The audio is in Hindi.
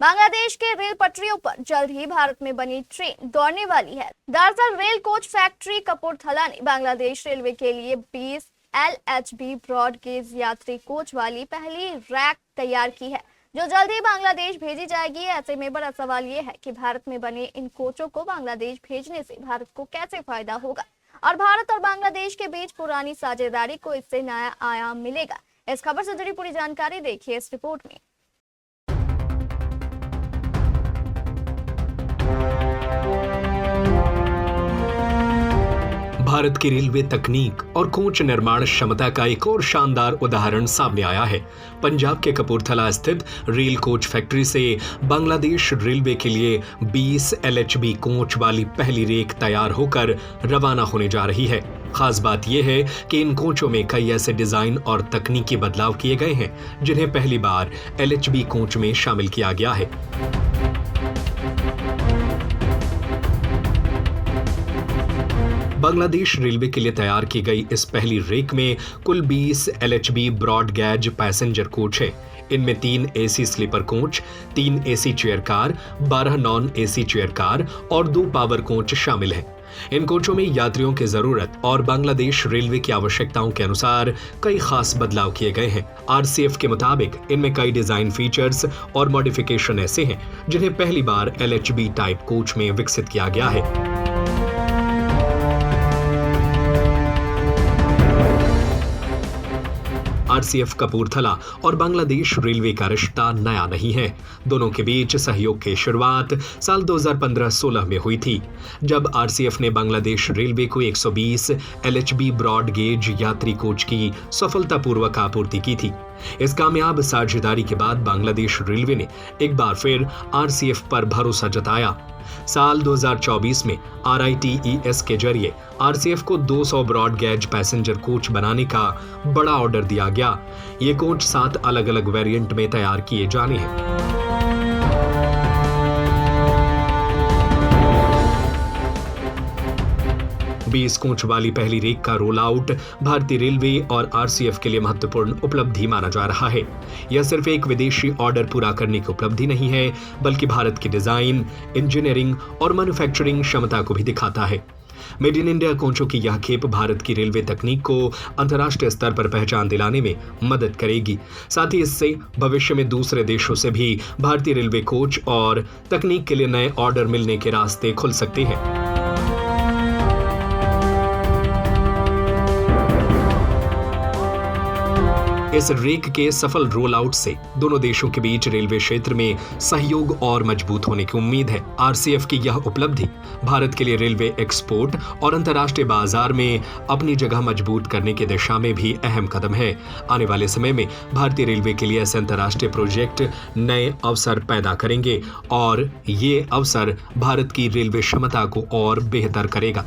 बांग्लादेश के रेल पटरियों पर जल्द ही भारत में बनी ट्रेन दौड़ने वाली है। दरअसल रेल कोच फैक्ट्री कपूरथला ने बांग्लादेश रेलवे के लिए 20 LHB ब्रॉड गेज यात्री कोच वाली पहली रैक तैयार की है, जो जल्द ही बांग्लादेश भेजी जाएगी। ऐसे में बड़ा सवाल ये है कि भारत में बने इन कोचों को बांग्लादेश भेजने से भारत को कैसे फायदा होगा और भारत और बांग्लादेश के बीच पुरानी साझेदारी को इससे नया आयाम मिलेगा। इस खबर से जुड़ी पूरी जानकारी देखिए इस रिपोर्ट में। भारत की रेलवे तकनीक और कोच निर्माण क्षमता का एक और शानदार उदाहरण सामने आया है। पंजाब के कपूरथला स्थित रेल कोच फैक्ट्री से बांग्लादेश रेलवे के लिए 20 LHB कोच वाली पहली रेक तैयार होकर रवाना होने जा रही है। खास बात यह है कि इन कोचों में कई ऐसे डिजाइन और तकनीकी बदलाव किए गए हैं जिन्हें पहली बार LHB कोच में शामिल किया गया है। बांग्लादेश रेलवे के लिए तैयार की गई इस पहली रेक में कुल 20 LHB broad gauge passenger coach है। इनमें 3 AC sleeper coach, 3 AC chair car, 12 non AC chair car और 2 पावर कोच शामिल हैं। इन कोचों में यात्रियों की जरूरत और बांग्लादेश रेलवे की आवश्यकताओं के अनुसार कई खास बदलाव किए गए हैं। RCF के मुताबिक इनमें कई डिजाइन फीचर्स और मॉडिफिकेशन ऐसे हैं जिन्हें पहली बार LHB टाइप कोच में विकसित किया गया है। RCF कपूरथला और बांग्लादेश रेलवे का रिश्ता नया नहीं है। दोनों के बीच सहयोग की शुरुआत साल 2015-16 में हुई थी, जब RCF ने बांग्लादेश रेलवे को 120 LHB ब्रॉड गेज यात्री कोच की सफलतापूर्वक आपूर्ति की थी। इस कामयाब साझेदारी के बाद बांग्लादेश रेलवे ने एक बार फिर RCF पर भरोसा जताया। साल 2024 में RITES के जरिए RCF को 200 ब्रॉड गैज पैसेंजर कोच बनाने का बड़ा ऑर्डर दिया गया। ये कोच 7 अलग-अलग वेरिएंट में तैयार किए जाने हैं। बीस कोच वाली पहली रेक का रोल आउट भारतीय रेलवे और RCF के लिए महत्वपूर्ण उपलब्धि माना जा रहा है। यह सिर्फ एक विदेशी ऑर्डर पूरा करने की उपलब्धि नहीं है, बल्कि भारत की डिजाइन, इंजीनियरिंग और मैन्युफैक्चरिंग क्षमता को भी दिखाता है। मेड इन इंडिया कोचों की यह खेप भारत की रेलवे तकनीक को अंतर्राष्ट्रीय स्तर पर पहचान दिलाने में मदद करेगी। साथ ही इससे भविष्य में दूसरे देशों से भी भारतीय रेलवे कोच और तकनीक के लिए नए ऑर्डर मिलने के रास्ते खुल सकते हैं। इस रेक के सफल रोल आउट से दोनों देशों के बीच रेलवे क्षेत्र में सहयोग और मजबूत होने की उम्मीद है। RCF की यह उपलब्धि भारत के लिए रेलवे एक्सपोर्ट और अंतर्राष्ट्रीय बाजार में अपनी जगह मजबूत करने की दिशा में भी अहम कदम है। आने वाले समय में भारतीय रेलवे के लिए ऐसे अंतर्राष्ट्रीय प्रोजेक्ट नए अवसर पैदा करेंगे और ये अवसर भारत की रेलवे क्षमता को और बेहतर करेगा।